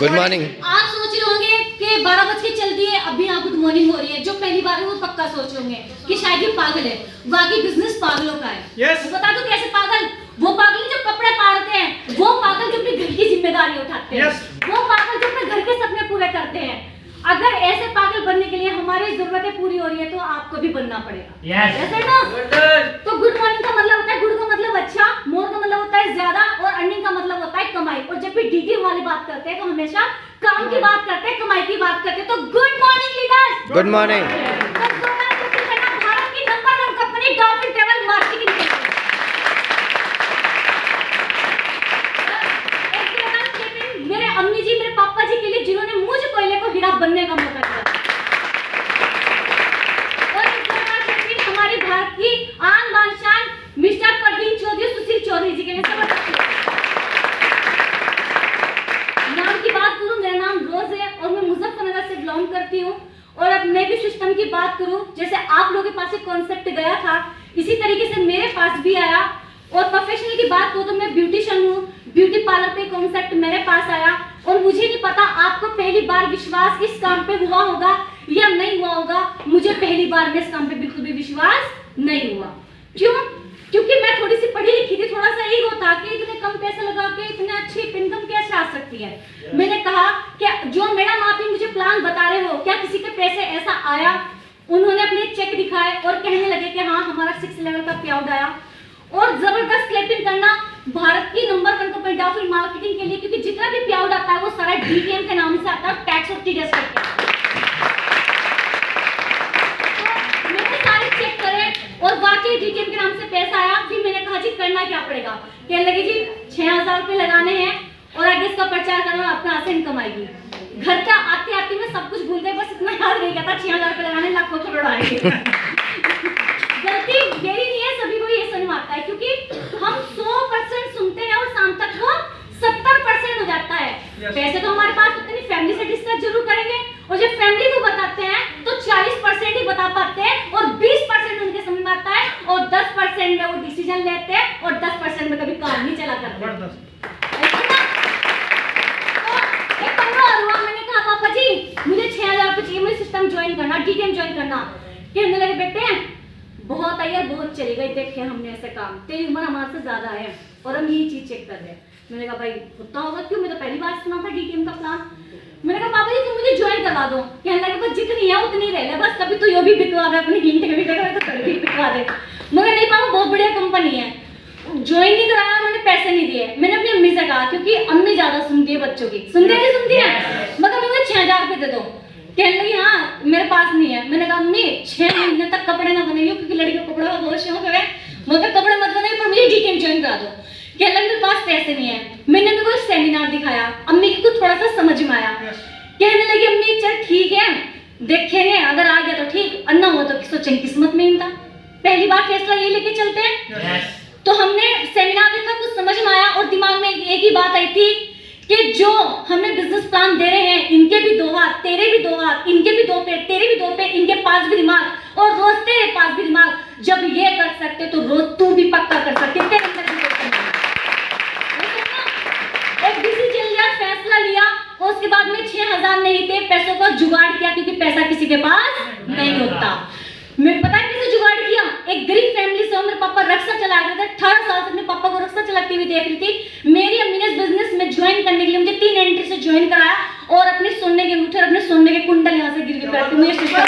Good morning. आप सोच रहे होंगे कि 12 बज के चल दिए, अभी यहाँ गुड मॉर्निंग हो रही है। जो पहली बार है वो पक्का सोच रहे होंगे कि शायद ये पागल है। बाकी बिजनेस पागलों का है। Yes. बता दो कैसे पागल? वो पागल जो कपड़े फाड़ते हैं, वो पागल जो अपने घर की जिम्मेदारी उठाते हैं, Yes. वो पागल जो अपने घर के सपने पूरे करते हैं। अगर ऐसे पागल बनने के लिए हमारी जरूरतें पूरी हो रही है तो आपको भी बनना पड़ेगा। Yes. ऐसे ना? तो गुड मॉर्निंग का मतलब होता है, गुड का मतलब अच्छा, मोर का मतलब होता है ज्यादा, और अर्निंग का मतलब होता है कमाई। और जब भी डीडी वाली बात करते हैं तो हमेशा काम की बात करते हैं, कमाई की बात करते हैं। तो good morning leaders. Good morning. Bharat की number 1 company Dolphin travel marketing मेरे अम्मी जी, मेरे पापा जी के लिए जिन्होंने मुझे कोयले को हीरा बनने का मौका दिया। और हमारे भारत की आन बान शान मिस्टर परवीन चौधरी, सुशील चौधरी जी के लिए नाम की बात करूं, मेरा नाम रोज है और मैं मुजफ्फरनगर से बिलोंग करती हूं। और अब मैं भी सिस्टम की बात करूं, जैसे आप लोगों के पास एक कॉन्सेप्ट गया था, इसी तरीके से मेरे पास भी आया। और प्रोफेशनल की बात करूं तो मैं ब्यूटिशियन हूं, ब्यूटी पार्लर पे कॉन्सेप्ट मेरे पास आया। और मुझे नहीं पता आपको पहली बार विश्वास इस काम पे हुआ होगा या नहीं हुआ होगा। मुझे पहली बार में इस काम पे बिल्कुल भी विश्वास नहीं हुआ। क्यों? क्योंकि मैं थोड़ी सी पढ़ी लिखी थी, थोड़ा सा ईगो था कि इतने कम पैसे लगा के इतने अच्छी इनकम कैसे आ सकती है। मैंने कहा कि जो मैडम आप ही मुझे प्लान बता रहे हो, क्या किसी के पैसे ऐसा आया? उन्होंने अपने चेक दिखाए और कहने लगे कि हाँ हमारा 6 लेवल का पे आउट आया। और जबरदस्त क्लैपिंग करना भारत की नंबर 1 कंपनी डॉल्फिन मार्केटिंग के लिए, क्योंकि जितना भी पे आउट आता है वो सारा डीटीएम के नाम से आता है, टैक्स और टीडीएस करके। तो मैंने सारे चेक करे और वाकई डीटीएम के नाम से पैसा आया। फिर मैंने कहा जी करना क्या पड़ेगा? कहने लगे जी 6000 रुपए लगाने हैं और आगे इसका प्रचार करना, आपके यहाँ से इनकम आएगी। घर का आते आते मैं सब कुछ भूल गई, बस इतना याद रह गया था 6000 रुपए लगाने लाखों करोड़ आएंगे। गलती मेरी नहीं है, सभी को ये समझ में आता है, क्योंकि हम 100% सुनते हैं और शाम तक वो 70% हो जाता है। पैसे तो हमारे पास होते नहीं, फैमिली से डिस्कस जरूर करेंगे और जब फैमिली को बताते हैं तो 40% ही बता पाते हैं और 20% उनके समझ में आता है और 10% में वो डिसीजन लेते हैं और 10% में कभी काम नहीं चला करते। मैंने कहा पापा जी मुझे 6000 रुपए चाहिए, मुझे सिस्टम ज्वाइन करना, डीटीएम ज्वाइन करना। कहने लगे बेटे बहुत आई है, बहुत चली गई, देखे हमने ऐसे काम, तेरी उम्र हमारे से ज्यादा है और हम यही चीज चेक कर रहे हैं। मैंने कहा भाई होता होगा, क्यों? मैं तो पहली बार सुना था डीटीएम का प्लान। मैंने कहा पापा जी तुम मुझे ज्वाइन करवा दो। कहने लगे बस जितनी है उतनी रह ले, बस कभी तो यो भी बिकवा दे, अपनी गिनती भी करवा तो कभी भी बिकवा दे। मगर नहीं पापा बहुत बढ़िया कंपनी है, ज्वाइन नहीं कराया, उन्होंने पैसे नहीं दिए। मैंने अपनी अम्मी से कहा, क्योंकि अम्मी ज्यादा सुनती है बच्चों की, सुनती है नहीं सुनती है, मगर मुझे 6000 रुपए दे दो। कहने लगी हाँ मेरे पास नहीं है। मैंने कहा अम्मी 6 महीने तक कपड़े ना बनाइए, क्योंकि लड़कियों को कपड़े का बहुत शौक है, मगर कपड़े मत बनाइए पर मुझे डीटीएम ज्वाइन करा दो। कहने लगी मेरे पास पैसे नहीं है। मैंने अम्मी को सेमिनार दिखाया, अम्मी की कुछ थोड़ा सा समझ में आया। कहने लगी अम्मी चल ठीक है देखेंगे, अगर आ गया तो ठीक, अन्ना हुआ तो सोचेंगे किस्मत में ही था, पहली बार फैसला ये लेके चलते हैं। तो हमने सेमिनार देखा, कुछ समझ में आया और दिमाग में एक ही बात आई थी कि जो हमें बिजनेस प्लान दे रहे हैं, इनके भी 2 हाथ, तेरे भी 2 हाथ, इनके भी 2 पैर, तेरे भी 2 पैर, इनके पास भी दिमाग और रोज तेरे पास भी दिमाग। जब ये कर सकते तो रोज तू भी पक्का कर सकते। तेरे अंदर भी एक डिसीजन लिया, फैसला लिया और उसके बाद में 6000 नहीं थे, पैसों का जुगाड़ किया, क्योंकि पैसा किसी के पास नहीं होता। मैं पता है कैसे जुगाड़ किया? एक गरीब फैमिली से, मेरे पापा रक्षा चला रहे थे, 18 साल से अपने पापा को रक्षा चलाती हुई देख रही थी। मेरी अम्मी ने इस बिजनेस में ज्वाइन करने के लिए मुझे 3 एंट्री से ज्वाइन कराया और अपने सोने के अंगूठे, अपने सोने के कुंडल यहाँ से गिरवी करती मुझे सिस्टम।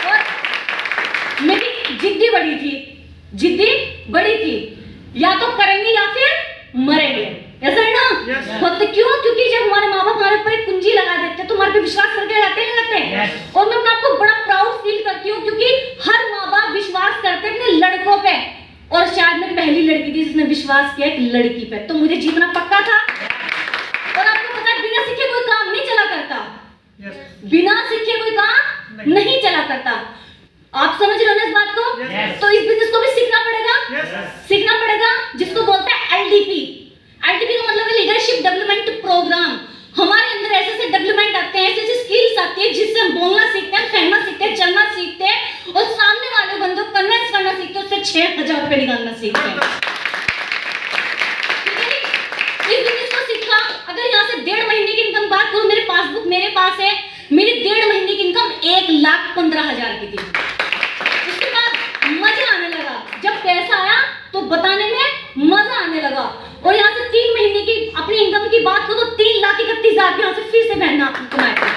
और मेरी जिद्दी बड़ी थी, जिद्दी बड़ी थी, या तो करेंगे या फिर मरेंगे, ऐसा है ना? तो क्यों? क्योंकि जब हमारे माँ बाप हमारे ऊपर एक कुंजी लगा देते तो हमारे पे विश्वास करके लगाते नहीं लगाते। और मैं अपने आपको बड़ा प्राउड फील करती हूँ, क्योंकि हर माँ बाप विश्वास करते हैं अपने लड़कों पे, और शायद मैं पहली लड़की थी जिसने विश्वास किया एक लड़की पे। तो मुझे जीतना पक्का था। और आपको पता है बिना सीखे कोई काम नहीं चला करता, बिना सीखे कोई काम नहीं चला करता। आप समझ रहे हो ना इस बात को? तो इस बिजनेस को भी सीखना पड़ेगा, सीखना पड़ेगा, जिसको बोलते हैं एलडीपी। एलडीपी का मतलब है लीडरशिप डेवलपमेंट प्रोग्राम। हमारे अंदर ऐसे ऐसे डेवलपमेंट आते हैं, ऐसे ऐसे स्किल्स आती है जिससे हम बोलना सीखते हैं, कहना सीखते हैं, चलना सीखते हैं और सामने वाले बंदों को कन्विंस करना सीखते हैं, उससे 6000 रुपए निकालना सीखते हैं। इस बिजनेस को सीखा पासबुक मेरे पास है, मेरी 1.5 महीने की इनकम 1,15,000 की थी। उसके बाद मजा आने लगा, जब पैसा आया तो बताने में मजा आने लगा। और यहाँ से 3 महीने की अपनी इनकम की बात करो तो 3,31,000 यहाँ से फिर से महीना कमाया था।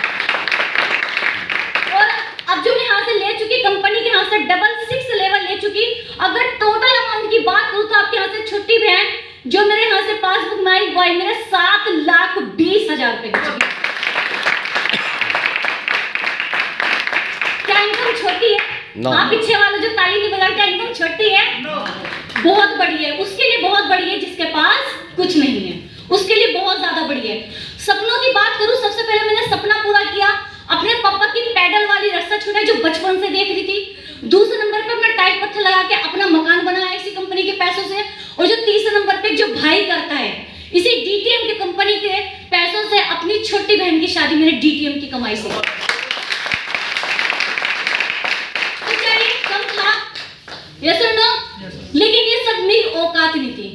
और अब जो मैं यहाँ से ले चुकी कंपनी के यहाँ से 6 लेवल ले चुकी, अगर टोटल अमाउंट की बात करूँ तो आपके यहाँ से छोटी बहन जो मेरे यहाँ से पासबुक में आई वो आई मेरे 7,20,000 रुपए की। क्या इनकम छोटी है? हाँ, पीछे वाला जो ताली नहीं बजा, क्या इनकम छोटी है? बहुत बड़ी है। उसके लिए बहुत बड़ी है जिसके पास कुछ नहीं है, उसके लिए बहुत ज्यादा बड़ी है। सपनों की बात करूं, सबसे पहले मैंने सपना पूरा किया, अपने पापा की पैडल वाली रस्सा छुड़ा जो बचपन से देख रही थी। दूसरे नंबर पे अपना टाइट पत्थर लगा के अपना मकान बनाया इसी कंपनी के पैसों से। और जो तीसरे नंबर पे जो भाई करता है इसी डीटीएम की कंपनी के पैसों से अपनी छोटी बहन की शादी मैंने डीटीएम की कमाई से। तो क्या ये कम था? यस और नो? लेकिन ये सब मेरी औकात नहीं थी,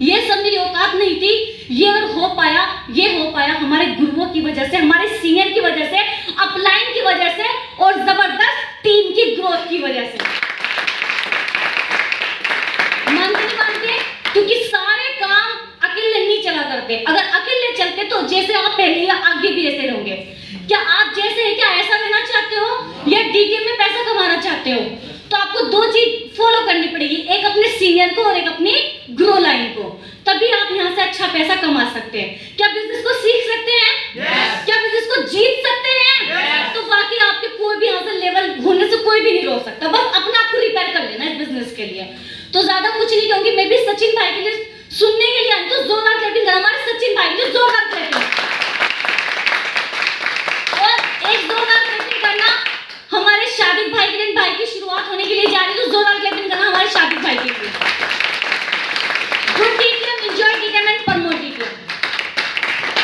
ये सब मेरी औकात नहीं थी। ये और हो पाया हमारे गुरुओं की वजह से, हमारे सीनियर की वजह से, अपलाइन की वजह से और जबरदस्त टीम की ग्रोथ की वजह से। मानते नहीं मानते? क्योंकि सारे काम अकेले नहीं चला करते। अगर अकेले चलते तो जैसे आप पहले या आगे भी ऐसे रहोगे। क्या आप जैसे है क्या ऐसा रहना चाहते हो या डीटीएम में पैसा कमाना चाहते हो? तो आपको 2 चीज फॉलो करनी पड़ेगी, एक अपने सीनियर को और एक अपनी ग्रो लाइन को, तभी आप यहाँ से अच्छा पैसा कमा सकते हैं। क्या बिजनेस को सीख सकते हैं? yes. क्या बिजनेस को जीत सकते हैं? yes. तो बाकी आपके कोई भी यहाँ से लेवल होने से कोई भी नहीं रोक सकता। बस अपना आपको रिपेयर कर लेना इस बिजनेस के लिए। तो ज्यादा कुछ नहीं कहूंगी, मैं भी सचिन भाई के लिए सुनने के लिए आई तो जोरदार